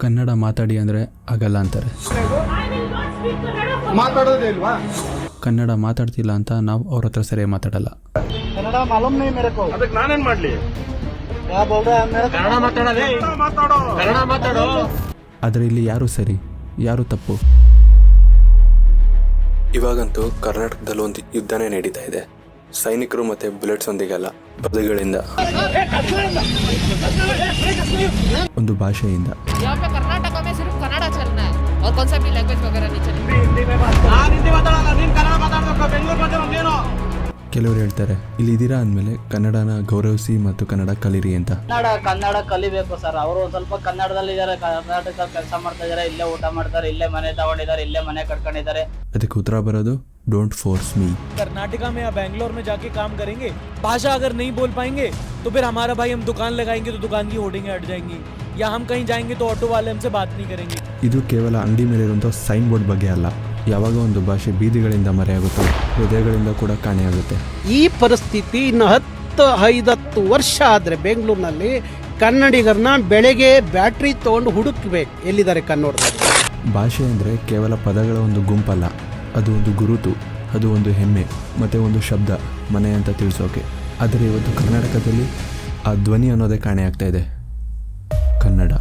ಕನ್ನಡ ಮಾತಾಡಿ ಅಂದರೆ ಆಗಲ್ಲ ಅಂತಾರೆ. ಮಾತಾಡೋದೇ ಇಲ್ವಾ? ಕನ್ನಡ ಮಾತಾಡ್ತಿಲ್ಲ ಅಂತ ನಾವು ಅವ್ರ ಹತ್ರ ಸರಿಯಾಗಿ ಮಾತಾಡಲ್ಲ. ಕನ್ನಡ ಮಾಲೂಮ್ नहीं मेरे को. ಅದಕ್ಕೆ ನಾನೇನ್ ಮಾಡ್ಲಿ? क्या बोल रहा है मेरे? ಕನ್ನಡ ಮಾತಾಡೋ. ಆದರೆ ಇಲ್ಲಿ ಯಾರು ಸರಿ ಯಾರು ತಪ್ಪು? ಇವಾಗಂತೂ ಕರ್ನಾಟಕದಲ್ಲಿ ಒಂದು ಯುದ್ಧನೇ ನಡೀತಾ ಇದೆ. ಸೈನಿಕರು ಮತ್ತೆ ಬುಲೆಟ್ಸ್ ಒಂದಿಗಲ್ಲ, ಬದುಗಳಿಂದ, ಒಂದು ಭಾಷೆಯಿಂದ. ಕೆಲವರು ಹೇಳ್ತಾರೆ ಇಲ್ಲಿ ಇದೀರಾ ಅಂದಮೇಲೆ ಕನ್ನಡನ ಗೌರವಿಸಿ ಮತ್ತು ಕನ್ನಡ ಕಲೀರಿ ಅಂತ. ಕನ್ನಡ ಕಲಿಬೇಕು ಸರ್. ಅವರು ಸ್ವಲ್ಪ ಕನ್ನಡದಲ್ಲಿ ಇದ್ದಾರೆ, ಕರ್ನಾಟಕ ಕೆಲಸ ಮಾಡ್ತಾ ಇದಾರೆ, ಇಲ್ಲೇ ಊಟ ಮಾಡ್ತಾರೆ, ಇಲ್ಲೇ ಮನೆ ತಗೊಂಡಿದ್ದಾರೆ, ಇಲ್ಲೇ ಮನೆ ಕಟ್ಕೊಂಡಿದ್ದಾರೆ. ಅದಕ್ಕೆ ಉತ್ತರ ಬರೋದು डोंट फोर्स मी. कर्नाटक में या बैंगलोर में जाके काम करेंगे, भाषा अगर नहीं बोल पाएंगे तो फिर हमारा भाई हम दुकान लगाएंगे तो दुकान की होर्डिंग हट जाएंगी, या हम कहीं जाएंगे तो ऑटो वाले हमसे बात नहीं करेंगे. ಇದು ಕೇವಲ ಅಂಗಡಿ ಮೇಲೆ ಇರುವಂಥ ಸೈನ್ ಬೋರ್ಡ್ ಬಗ್ಗೆ ಅಲ್ಲ. ಯಾವಾಗ ಒಂದು ಭಾಷೆ ಬೀದಿಗಳಿಂದ ಮರೆಯಾಗುತ್ತೆ, ಹೃದಯಗಳಿಂದ ಕೂಡ ಕಾಣೆಯಾಗುತ್ತೆ. ಈ ಪರಿಸ್ಥಿತಿ ಇನ್ನು 10-15 ವರ್ಷ ಆದರೆ ಬೆಂಗಳೂರಿನಲ್ಲಿ ಕನ್ನಡಿಗರನ್ನ ಬೆಳಗ್ಗೆ ಬ್ಯಾಟ್ರಿ ತೊಗೊಂಡು ಹುಡುಕ್ಬೇಕು ಎಲ್ಲಿದ್ದಾರೆ ಕನ್ನಡದಲ್ಲಿ. ಭಾಷೆ ಅಂದರೆ ಕೇವಲ ಪದಗಳ ಒಂದು ಗುಂಪಲ್ಲ, ಅದು ಒಂದು ಗುರುತು, ಅದು ಒಂದು ಹೆಮ್ಮೆ ಮತ್ತು ಒಂದು ಶಬ್ದ, ಮನೆ ಅಂತ ತಿಳಿಸೋಕೆ. ಆದರೆ ಇವತ್ತು ಕರ್ನಾಟಕದಲ್ಲಿ ಆ ಧ್ವನಿ ಅನ್ನೋದೇ ಕಾಣೆಯಾಗ್ತಾ ಇದೆ. ಕನ್ನಡ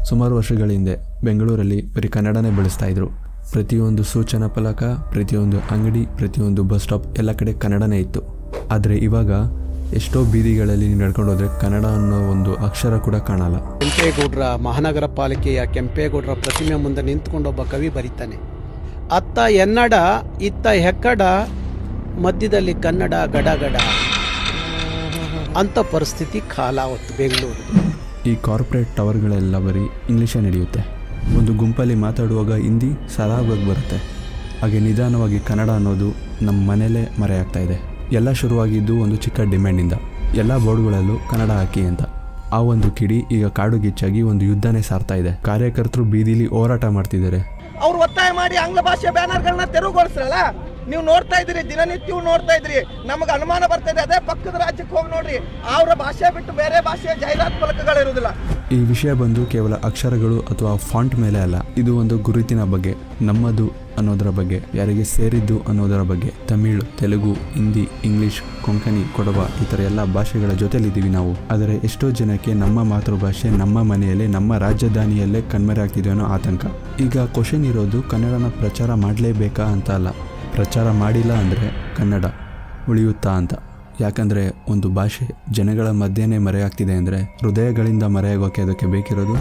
ಸುಮಾರು ವರ್ಷಗಳ ಹಿಂದೆ ಬೆಂಗಳೂರಲ್ಲಿ ಬರೀ ಕನ್ನಡನೇ ಬಳಸ್ತಾ ಇದ್ರು. ಪ್ರತಿಯೊಂದು ಸೂಚನಾ ಫಲಕ, ಪ್ರತಿಯೊಂದು ಅಂಗಡಿ, ಪ್ರತಿಯೊಂದು ಬಸ್ ಸ್ಟಾಪ್ ಎಲ್ಲ ಕಡೆ ಕನ್ನಡನೇ ಇತ್ತು. ಆದರೆ ಇವಾಗ ಎಷ್ಟೋ ಬೀದಿಗಳಲ್ಲಿ ನೀವು ನಡ್ಕೊಂಡು ಹೋದರೆ ಕನ್ನಡ ಅನ್ನೋ ಒಂದು ಅಕ್ಷರ ಕೂಡ ಕಾಣಲ್ಲ. ಕೆಂಪೇಗೌಡರ ಮಹಾನಗರ ಪಾಲಿಕೆಯ ಕೆಂಪೇಗೌಡರ ಪ್ರತಿಮೆ ಮುಂದೆ ನಿಂತ್ಕೊಂಡು ಒಬ್ಬ ಕವಿ ಬರೀತಾನೆ, ಅತ್ತ ಎನ್ನಡ ಇತ್ತ ಹೆಕ್ಕಡ ಮಧ್ಯದಲ್ಲಿ ಕನ್ನಡ ಗಡಗಡ ಅಂತ ಪರಿಸ್ಥಿತಿ ಕಾಲ ಹೊತ್ತು ಬೆಂಗಳೂರು. ಈ ಕಾರ್ಪೊರೇಟ್ ಟವರ್ಗಳೆಲ್ಲ ಬರೀ ಇಂಗ್ಲೀಷೇ ನಡೆಯುತ್ತೆ. ಒಂದು ಗುಂಪಲ್ಲಿ ಮಾತಾಡುವಾಗ ಹಿಂದಿ ಸರಾಗವಾಗಿ ಬರುತ್ತೆ. ಹಾಗೆ ನಿಧಾನವಾಗಿ ಕನ್ನಡ ಅನ್ನೋದು ನಮ್ಮ ಮನೇಲೇ ಮರೆಯಾಗ್ತಾ ಇದೆ. ಎಲ್ಲ ಶುರುವಾಗಿದ್ದು ಒಂದು ಚಿಕ್ಕ ಡಿಮ್ಯಾಂಡಿಂದ. ಎಲ್ಲ ಬೋರ್ಡ್ಗಳಲ್ಲೂ ಕನ್ನಡ ಹಾಕಿ ಅಂತ. ಆ ಒಂದು ಕಿಡಿ ಈಗ ಕಾಡುಗಿಚ್ಚಾಗಿ ಒಂದು ಯುದ್ಧನೇ ಸಾರ್ತಾ ಇದೆ. ಕಾರ್ಯಕರ್ತರು ಬೀದಿಲಿ ಹೋರಾಟ ಮಾಡ್ತಿದ್ದಾರೆ. ಅವ್ರು ಒತ್ತಾಯ ಮಾಡಿ ಆಂಗ್ಲ ಭಾಷೆ ಬ್ಯಾನರ್ಗಳನ್ನ ತೆರವುಗೊಳಿಸ್ರಲ್ಲ, ನೀವು ನೋಡ್ತಾ ಇದ್ರಿ, ದಿನನಿತ್ಯವೂ ನೋಡ್ತಾ ಇದ್ರಿ. ನಮಗೆ ಅನುಮಾನ ಬರ್ತಾ ಇದೆ, ಅದೇ ಪಕ್ಕದ ರಾಜ್ಯಕ್ಕೆ ಹೋಗಿ ನೋಡ್ರಿ, ಅವರ ಭಾಷೆ ಬಿಟ್ಟು ಬೇರೆ ಭಾಷೆಯ ಜಾಹೀರಾತು ಫಲಕಗಳಿರುವುದಿಲ್ಲ. ಈ ವಿಷಯ ಬಂದು ಕೇವಲ ಅಕ್ಷರಗಳು ಅಥವಾ ಫಾಂಟ್ ಮೇಲೆ ಅಲ್ಲ, ಇದು ಒಂದು ಗುರುತಿನ ಬಗ್ಗೆ, ನಮ್ಮದು ಅನ್ನೋದರ ಬಗ್ಗೆ, ಯಾರಿಗೆ ಸೇರಿದ್ದು ಅನ್ನೋದರ ಬಗ್ಗೆ. ತಮಿಳು, ತೆಲುಗು, ಹಿಂದಿ, ಇಂಗ್ಲಿಷ್, ಕೊಂಕಣಿ, ಕೊಡವ ಈ ಥರ ಎಲ್ಲ ಭಾಷೆಗಳ ಜೊತೆಲಿದ್ದೀವಿ ನಾವು. ಆದರೆ ಎಷ್ಟೋ ಜನಕ್ಕೆ ನಮ್ಮ ಮಾತೃಭಾಷೆ ನಮ್ಮ ಮನೆಯಲ್ಲೇ, ನಮ್ಮ ರಾಜಧಾನಿಯಲ್ಲೇ ಕಣ್ಮರೆ ಆಗ್ತಿದೆ ಅನ್ನೋ ಆತಂಕ. ಈಗ ಕ್ವಶನ್ ಇರೋದು ಕನ್ನಡನ ಪ್ರಚಾರ ಮಾಡಲೇಬೇಕಾ ಅಂತ ಅಲ್ಲ, ಪ್ರಚಾರ ಮಾಡಿಲ್ಲ ಅಂದರೆ ಕನ್ನಡ ಉಳಿಯುತ್ತಾ ಅಂತ. ಯಾಕಂದರೆ ಒಂದು ಭಾಷೆ ಜನಗಳ ಮಧ್ಯೆನೇ ಮರೆಯಾಗ್ತಿದೆ ಅಂದರೆ ಹೃದಯಗಳಿಂದ ಮರೆಯಾಗೋಕೆ ಅದಕ್ಕೆ ಬೇಕಿರೋದು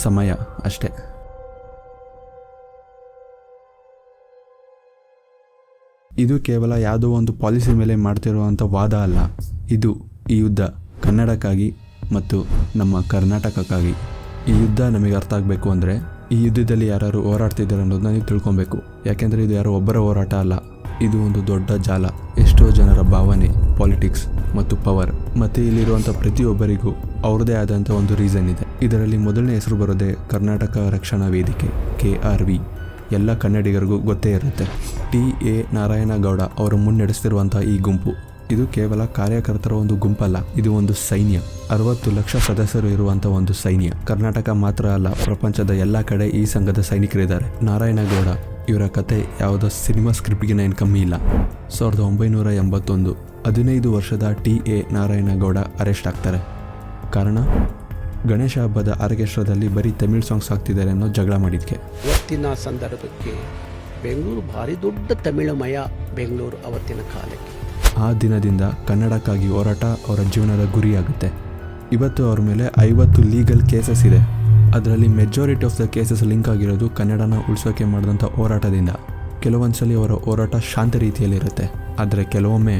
ಸಮಯ ಅಷ್ಟೇ. ಇದು ಕೇವಲ ಯಾವುದೋ ಒಂದು ಪಾಲಿಸಿ ಮೇಲೆ ಮಾಡ್ತಿರುವಂಥ ವಾದ ಅಲ್ಲ. ಇದು ಈ ಯುದ್ಧ ಕನ್ನಡಕ್ಕಾಗಿ ಮತ್ತು ನಮ್ಮ ಕರ್ನಾಟಕಕ್ಕಾಗಿ. ಈ ಯುದ್ಧ ನಮಗೆ ಅರ್ಥ ಆಗಬೇಕು ಅಂದರೆ ಈ ಯುದ್ಧದಲ್ಲಿ ಯಾರು ಹೋರಾಡ್ತಿದ್ದಾರೆ ಅನ್ನೋದನ್ನ ನೀವು ತಿಳ್ಕೊಬೇಕು. ಯಾಕೆಂದರೆ ಇದು ಯಾರೋ ಒಬ್ಬರ ಹೋರಾಟ ಅಲ್ಲ, ಇದು ಒಂದು ದೊಡ್ಡ ಜಾಲ. ಎಷ್ಟೋ ಜನರ ಭಾವನೆ, ಪಾಲಿಟಿಕ್ಸ್ ಮತ್ತು ಪವರ್. ಮತ್ತು ಇಲ್ಲಿರುವಂಥ ಪ್ರತಿಯೊಬ್ಬರಿಗೂ ಅವ್ರದ್ದೇ ಆದಂಥ ಒಂದು ರೀಸನ್ ಇದೆ. ಇದರಲ್ಲಿ ಮೊದಲನೇ ಹೆಸರು ಬರೋದೇ ಕರ್ನಾಟಕ ರಕ್ಷಣಾ ವೇದಿಕೆ, KRV. ಎಲ್ಲ ಕನ್ನಡಿಗರಿಗೂ ಗೊತ್ತೇ ಇರುತ್ತೆ. ಟಿ.ಎ. ನಾರಾಯಣಗೌಡ ಅವರು ಮುನ್ನಡೆಸ್ತಿರುವಂಥ ಈ ಗುಂಪು ಇದು ಕೇವಲ ಕಾರ್ಯಕರ್ತರ ಒಂದು ಗುಂಪಲ್ಲ, ಇದು ಒಂದು ಸೈನ್ಯ. 60 ಲಕ್ಷ ಸದಸ್ಯರು ಇರುವಂಥ ಒಂದು ಸೈನ್ಯ. ಕರ್ನಾಟಕ ಮಾತ್ರ ಅಲ್ಲ, ಪ್ರಪಂಚದ ಎಲ್ಲ ಕಡೆ ಈ ಸಂಘದ ಸೈನಿಕರಿದ್ದಾರೆ. ನಾರಾಯಣಗೌಡ ಇವರ ಕತೆ ಯಾವುದೋ ಸಿನಿಮಾ ಸ್ಕ್ರಿಪ್ಟ್ಗಿನ ಏನು ಕಮ್ಮಿ ಇಲ್ಲ. 1981 15 ವರ್ಷದ ಟಿ.ಎ. ನಾರಾಯಣಗೌಡ ಅರೆಸ್ಟ್ ಆಗ್ತಾರೆ. ಕಾರಣ ಗಣೇಶ ಹಬ್ಬದ ಆರ್ಕೆಸ್ಟ್ರಾದಲ್ಲಿ ಬರೀ ತಮಿಳ್ ಸಾಂಗ್ಸ್ ಆಗ್ತಿದ್ದಾರೆ ಅನ್ನೋ ಜಗಳ ಮಾಡಿದ್ಕೆ. ಇವತ್ತಿನ ಸಂದರ್ಭಕ್ಕೆ ಬೆಂಗಳೂರು ಭಾರಿ ದೊಡ್ಡ ತಮಿಳುಮಯ ಬೆಂಗಳೂರು ಅವತ್ತಿನ ಕಾಲಕ್ಕೆ. ಆ ದಿನದಿಂದ ಕನ್ನಡಕ್ಕಾಗಿ ಹೋರಾಟ ಅವರ ಜೀವನದ ಗುರಿಯಾಗುತ್ತೆ. ಇವತ್ತು ಅವ್ರ ಮೇಲೆ 50 ಲೀಗಲ್ ಕೇಸಸ್ ಇದೆ. ಅದರಲ್ಲಿ majority of the cases link ಆಗಿರೋದು ಕನ್ನಡನ ಉಳಿಸೋಕೆ ಮಾಡಿದಂಥ ಹೋರಾಟದಿಂದ. ಕೆಲವೊಂದ್ಸಲಿ ಅವರ ಹೋರಾಟ ಶಾಂತ ರೀತಿಯಲ್ಲಿರುತ್ತೆ, ಆದರೆ ಕೆಲವೊಮ್ಮೆ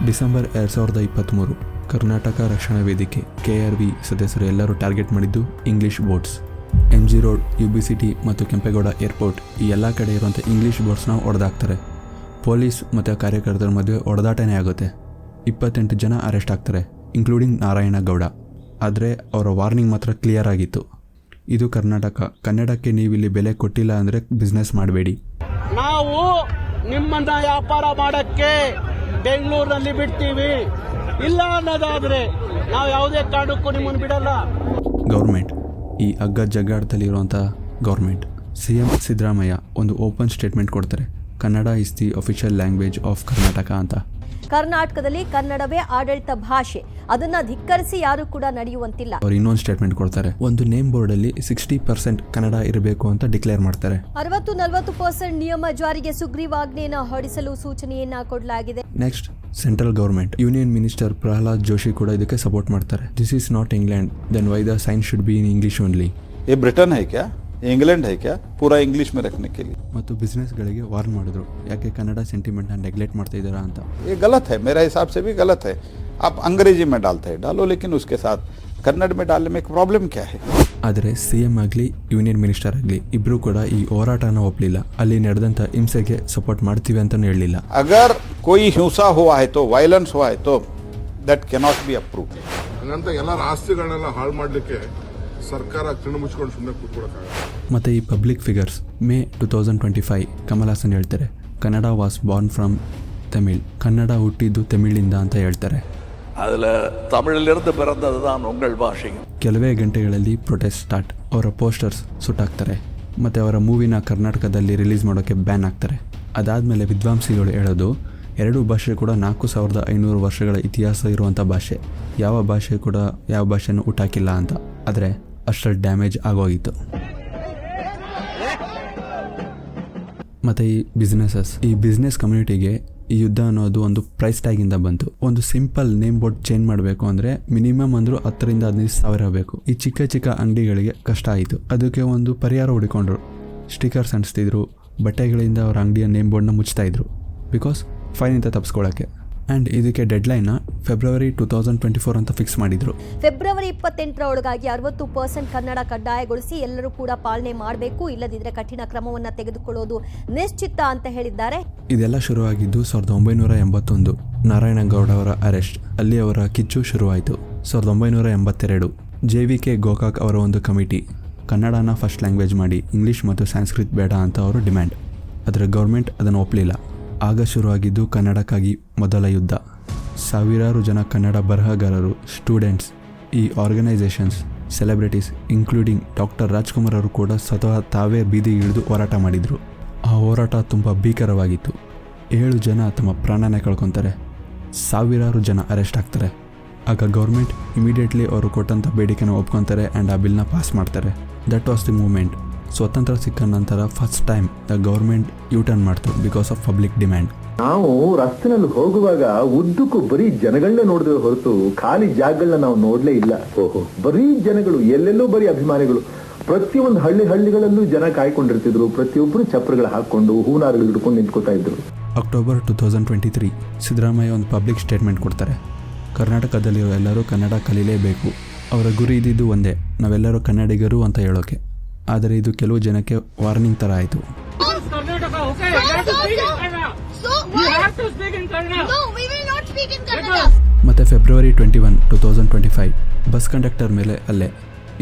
ಡಿಸೆಂಬರ್ 2023 ಕರ್ನಾಟಕ ರಕ್ಷಣಾ ವೇದಿಕೆ KRV ಸದಸ್ಯರು ಎಲ್ಲರೂ ಟಾರ್ಗೆಟ್ ಮಾಡಿದ್ದು English boats. MG road, UB city ಮತ್ತು ಕೆಂಪೇಗೌಡ ಏರ್ಪೋರ್ಟ್ ಈ ಎಲ್ಲ ಕಡೆ ಇರುವಂಥ ಇಂಗ್ಲೀಷ್ ಬೋಟ್ಸ್ನ ಹೊಡೆದಾಕ್ತಾರೆ. ಪೊಲೀಸ್ ಮತ್ತು ಕಾರ್ಯಕರ್ತರ ಮಧ್ಯೆ ಹೊಡೆದಾಟನೇ ಆಗುತ್ತೆ. 28 ಜನ ಅರೆಸ್ಟ್ ಆಗ್ತಾರೆ, ಇನ್ಕ್ಲೂಡಿಂಗ್ ನಾರಾಯಣಗೌಡ. ಆದರೆ ಅವರ ವಾರ್ನಿಂಗ್ ಮಾತ್ರ ಕ್ಲಿಯರ್ ಆಗಿತ್ತು. ಇದು ಕರ್ನಾಟಕ. ಕನ್ನಡಕ್ಕೆ ನೀವಿಲ್ಲಿ ಬೆಲೆ ಕೊಟ್ಟಿಲ್ಲ ಅಂದರೆ ಬಿಸ್ನೆಸ್ ಮಾಡಬೇಡಿ. ನಾವು ನಿಮ್ಮನ್ನ ವ್ಯಾಪಾರ ಮಾಡಕ್ಕೆ ಬೆಂಗಳೂರಿನಲ್ಲಿ ಬಿಡ್ತೀವಿ. ಇಲ್ಲ ಅನ್ನೋದಾದ್ರೆ ನಾವು ಯಾವುದೇ ಕಾರಣಕ್ಕೂ ನಿಮ್ಮನ್ನು ಬಿಡಲ್ಲ. ಗೌರ್ಮೆಂಟ್, ಈ ಅಗ್ಗ ಜಗ್ಗಾಟದಲ್ಲಿರುವಂಥ ಗೌರ್ಮೆಂಟ್, CM ಸಿದ್ದರಾಮಯ್ಯ ಒಂದು ಓಪನ್ ಸ್ಟೇಟ್ಮೆಂಟ್ ಕೊಡ್ತಾರೆ, Kannada is the official language of Karnataka ಅಂತ. ಕರ್ನಾಟಕದಲ್ಲಿ ಕನ್ನಡವೇ ಆಡಳಿತ ಭಾಷೆ, ಅದನ್ನ ಧಿಕ್ಕರಿಸಿ ಯಾರು ಕೂಡ ನಡೆಯುವಂತಿಲ್ಲ. ಅವ್ರು ಇನ್ನೊಂದು ಸ್ಟೇಟ್ಮೆಂಟ್ ಕೊಡ್ತಾರೆ, ಒಂದು ನೇಮ್ ಬೋರ್ಡಲ್ಲಿ 60% ಕನ್ನಡ ಇರಬೇಕು ಅಂತ ಡಿಕ್ಲೇರ್ ಮಾಡ್ತಾರೆ. 60-40% ನಿಯಮ ಜಾರಿಗೆ ಸುಗ್ರೀವಾಜ್ಞೆಯನ್ನು ಹೊರಡಿಸಲು ಸೂಚನೆಯನ್ನ ಕೊಡಲಾಗಿದೆ. Next, central government, union minister Prahlad Joshi ಕೂಡ ಇದಕ್ಕೆ ಸಪೋರ್ಟ್ ಮಾಡ್ತಾರೆ. This is not England, then why the sign should be in English only. ये ब्रिटेन है क्या, इंग्लैंड है क्या, पूरा इंग्लिश में रखने के लिए. ಮತ್ತು ಬಿಸ್ನೆಸ್ಗಳಿಗೆ ವಾರ್ನ್ ಮಾಡಿದ್ರು, ಯಾಕೆ ಕನ್ನಡ ಸೆಂಟಿಮೆಂಟ್ನ ನೆಗ್ಲೆಕ್ಟ್ ಮಾಡ್ತಾ ಇದ್ದೀರಾ ಅಂತ. ये गलत है, मेरा हिसाब से भी गलत है. आप अंग्रेजी में डालते हैं डालो, लेकिन उसके साथ कन्नड़ में डालने में एक प्रॉब्लम क्या है. ಆದರೆ CM ಆಗಲಿ ಯೂನಿಯನ್ ಮಿನಿಸ್ಟರ್ ಆಗಲಿ ಇಬ್ಬರು ಕೂಡ ಈ ಹೋರಾಟನ ಒಪ್ಪಲಿಲ್ಲ. ಅಲ್ಲಿ ನಡೆದಂಥ ಹಿಂಸೆಗೆ ಸಪೋರ್ಟ್ ಮಾಡ್ತೀವಿ ಅಂತಲೂ ಹೇಳಲಿಲ್ಲ. अगर कोई हिंसा हुआ है तो वायलेंस हुआ है तो दैट कैनॉट बी अप्रूव्ड. ಹಂಗಂತ ಎಲ್ಲರ ಆಸ್ತಿಗಳನ್ನೆಲ್ಲ ಹಾಳು ಮಾಡಲಿಕ್ಕೆ ಸರ್ಕಾರ ಕಣ್ಣು ಮುಚ್ಕೊಂಡು ಸುಮ್ಮನೆ ಕೂತ್ಕೊಳ್ಳೋಕ್ಕಾಗಲ್ಲ. ಮತ್ತು ಈ ಪಬ್ಲಿಕ್ ಫಿಗರ್ಸ್, ಮೇ 2025 ಕಮಲ್ ಹಾಸನ್ ಹೇಳ್ತಾರೆ, Kannada was Born from Tamil, Kannada ಹುಟ್ಟಿದ್ದು ತಮಿಳಿಂದ ಅಂತ ಹೇಳ್ತಾರೆ. அதில் தமிழிலிருந்து பிறந்தது தான் உங்கள் பாஷை. ಕೆಲವೇ ಗಂಟೆಗಳಲ್ಲಿ ಪ್ರೊಟೆಸ್ಟ್ ಸ್ಟಾರ್ಟ್, ಅವರ ಪೋಸ್ಟರ್ಸ್ ಸುಟ್ಟಾಕ್ತಾರೆ ಮತ್ತು ಅವರ ಮೂವಿನ ಕರ್ನಾಟಕದಲ್ಲಿ ರಿಲೀಸ್ ಮಾಡೋಕ್ಕೆ ಬ್ಯಾನ್ ಆಗ್ತಾರೆ. ಅದಾದಮೇಲೆ ವಿದ್ವಾಂಸಿಗಳು ಹೇಳೋದು, ಎರಡೂ ಭಾಷೆ ಕೂಡ 4500 ವರ್ಷಗಳ ಇತಿಹಾಸ ಇರುವಂಥ ಭಾಷೆ, ಯಾವ ಭಾಷೆ ಕೂಡ ಯಾವ ಭಾಷೆನೂ ಹುಟ್ಟಾಕಿಲ್ಲ ಅಂತ. ಆದರೆ ಅಷ್ಟರಲ್ಲಿ ಡ್ಯಾಮೇಜ್ ಆಗೋಗಿತ್ತು. ಮತ್ತು ಈ ಬಿಸ್ನೆಸ್ ಕಮ್ಯುನಿಟಿಗೆ ಈ ಯುದ್ಧ ಅನ್ನೋದು ಒಂದು ಪ್ರೈಸ್ ಟ್ಯಾಗಿಂದ ಬಂತು. ಒಂದು ಸಿಂಪಲ್ ನೇಮ್ ಬೋರ್ಡ್ ಚೇಂಜ್ ಮಾಡಬೇಕು ಅಂದರೆ ಮಿನಿಮಮ್ ಅಂದರೂ 10,000-15,000 ಸಾವಿರ ಬೇಕು. ಈ ಚಿಕ್ಕ ಚಿಕ್ಕ ಅಂಗಡಿಗಳಿಗೆ ಕಷ್ಟ ಆಯಿತು. ಅದಕ್ಕೆ ಒಂದು ಪರಿಹಾರ ಹುಡುಕೊಂಡ್ರು, ಸ್ಟಿಕರ್ಸ್ ಅಂಟಿಸ್ತಿದ್ರು, ಬಟ್ಟೆಗಳಿಂದ ಅವರ ಅಂಗಡಿಯ ನೇಮ್ ಬೋರ್ಡ್ನ ಮುಚ್ತಾ ಇದ್ರು, ಬಿಕಾಸ್ ಫೈನಿಂದ ತಪ್ಪಿಸ್ಕೊಳ್ಳೋಕ್ಕೆ. ಆ್ಯಂಡ್ ಇದಕ್ಕೆ ಡೆಡ್ಲೈನ್ನ ಫೆಬ್ರವರಿ 2024 ಅಂತ ಫಿಕ್ಸ್ ಮಾಡಿದರು. ಫೆಬ್ರವರಿ 28ರ ಒಳಗಾಗಿ 60% ಕನ್ನಡ ಕಡ್ಡಾಯಗೊಳಿಸಿ ಎಲ್ಲರೂ ಕೂಡ ಪಾಲನೆ ಮಾಡಬೇಕು, ಇಲ್ಲದಿದ್ದರೆ ಕಠಿಣ ಕ್ರಮವನ್ನು ತೆಗೆದುಕೊಳ್ಳೋದು ನಿಶ್ಚಿತ ಅಂತ ಹೇಳಿದ್ದಾರೆ. ಇದೆಲ್ಲ ಶುರುವಾಗಿದ್ದು 1981 ನಾರಾಯಣಗೌಡ ಅವರ ಅರೆಸ್ಟ್, ಅಲ್ಲಿ ಅವರ ಕಿಚ್ಚು ಶುರುವಾಯಿತು. 1982 JVK ಗೋಕಾಕ್ ಅವರ ಒಂದು ಕಮಿಟಿ, ಕನ್ನಡನ ಫಸ್ಟ್ ಲ್ಯಾಂಗ್ವೇಜ್ ಮಾಡಿ, ಇಂಗ್ಲೀಷ್ ಮತ್ತು ಸಂಸ್ಕೃತ್ ಬೇಡ ಅಂತ ಅವರು ಡಿಮ್ಯಾಂಡ್. ಆದರೆ ಗೌರ್ಮೆಂಟ್ ಅದನ್ನು ಒಪ್ಪಲಿಲ್ಲ. ಆಗ ಶುರುವಾಗಿದ್ದು ಕನ್ನಡಕ್ಕಾಗಿ ಮೊದಲ ಯುದ್ಧ. ಸಾವಿರಾರು ಜನ ಕನ್ನಡ ಬರಹಗಾರರು, ಸ್ಟೂಡೆಂಟ್ಸ್, ಈ organisations, celebrities including doctor Rajkumar ಅವರು ಕೂಡ ಸ್ವತಃ ತಾವೇ ಬೀದಿಗೆ ಇಳಿದು ಹೋರಾಟ ಮಾಡಿದರು. ಆ ಹೋರಾಟ ತುಂಬ ಭೀಕರವಾಗಿತ್ತು. 7 ಜನ ತಮ್ಮ ಪ್ರಾಣನೇ ಕಳ್ಕೊತಾರೆ, ಸಾವಿರಾರು ಜನ ಅರೆಸ್ಟ್ ಆಗ್ತಾರೆ. ಆಗ ಗೌರ್ಮೆಂಟ್ ಇಮಿಡಿಯೇಟ್ಲಿ ಅವರು ಕೊಟ್ಟಂಥ ಬೇಡಿಕೆನ ಒಪ್ಕೊತಾರೆ ಆ್ಯಂಡ್ ಆ ಬಿಲ್ನ ಪಾಸ್ ಮಾಡ್ತಾರೆ. That was the moment. ಸ್ವತಂತ್ರ ಸಿಕ್ಕ ನಂತರ first time the government U turn ಮಾಡ್ತು ಬಿಕಾಸ್ ಆಫ್ ಪಬ್ಲಿಕ್ ಡಿಮ್ಯಾಂಡ್. ನಾವು ರಸ್ತೆನಲ್ಲಿ ಹೋಗುವಾಗ ಉದ್ದಕ್ಕೂ ಬರೀ ಜನಗಳನ್ನೇ ನೋಡಿದ್ರೆ ಹೊರತು ಖಾಲಿ ಜಾಗಗಳನ್ನ ನಾವು ನೋಡ್ಲೇ ಇಲ್ಲ. ಬರೀ ಜನಗಳು, ಎಲ್ಲೆಲ್ಲೂ ಬರೀ ಅಭಿಮಾನಿಗಳು. ಪ್ರತಿಯೊಂದು ಹಳ್ಳಿಗಳಲ್ಲೂ ಜನ ಕಾಯ್ಕೊಂಡಿರ್ತಿದ್ರು. ಪ್ರತಿಯೊಬ್ಬರು ಚಪ್ರಗಳು ಹಾಕೊಂಡು ಹೂನಾರುಗಳು ಹಿಡ್ಕೊಂಡು ನಿಂತ್ಕೋತಾ ಇದ್ರು. ಅಕ್ಟೋಬರ್ 2023 ಸಿದ್ದರಾಮಯ್ಯ ಒಂದು ಪಬ್ಲಿಕ್ ಸ್ಟೇಟ್ಮೆಂಟ್ ಕೊಡ್ತಾರೆ, ಕರ್ನಾಟಕದಲ್ಲಿರೋ ಎಲ್ಲರೂ ಕನ್ನಡ ಕಲೀಲೇಬೇಕು. ಅವರ ಗುರಿ ಇದ್ದಿದ್ದು ಒಂದೇ, ನಾವೆಲ್ಲರೂ ಕನ್ನಡಿಗರು ಅಂತ ಹೇಳೋಕೆ. ಆದರೆ ಇದು ಕೆಲವು ಜನಕ್ಕೆ ವಾರ್ನಿಂಗ್ ಥರ ಆಯಿತು. ಮತ್ತು ಫೆಬ್ರವರಿ 21, 2025 ಬಸ್ ಕಂಡಕ್ಟರ್ ಮೇಲೆ ಅಲ್ಲೇ,